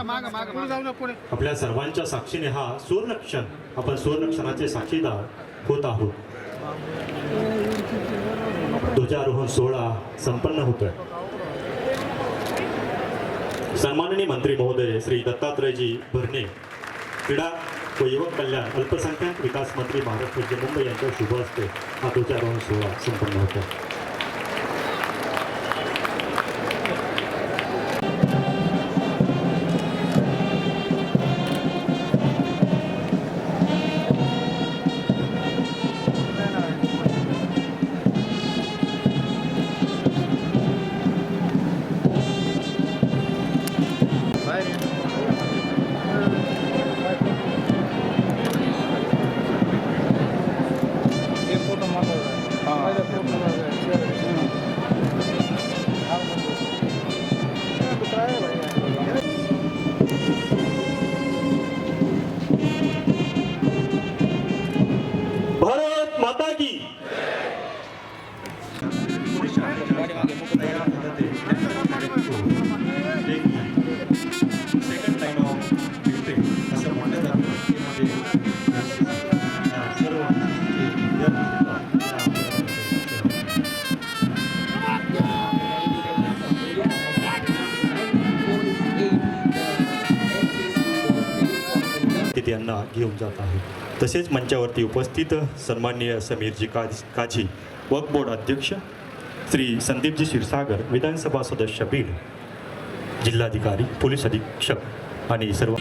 आपल्या सर्वांच्या साक्षीने हा सुवर्णक्षण आपण सुवर्णक्षणाचे साक्षीदार होत आहोत. ध्वजारोहण सोहळा संपन्न होतोय. सन्माननीय मंत्री महोदय श्री दत्तात्रयजी भरणे, क्रीडा व युवक कल्याण अल्पसंख्याक विकास मंत्री महाराष्ट्र राज्य मुंबई यांच्या शुभ हस्ते हा ध्वजारोहण सोहळा संपन्न होतो. भारत माता की यांना घेऊन जात आहे. तसेच मंचावरती उपस्थित सन्माननीय समीरजी काझी, वक्फ बोर्ड अध्यक्ष श्री संदीपजी क्षीरसागर, विधानसभा सदस्य बीड, जिल्हाधिकारी, पोलीस अधीक्षक आणि सर्व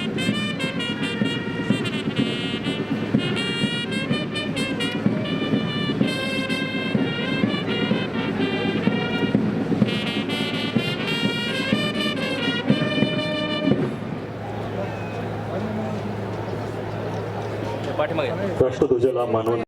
राष्ट्रध्वजाला मानवंदना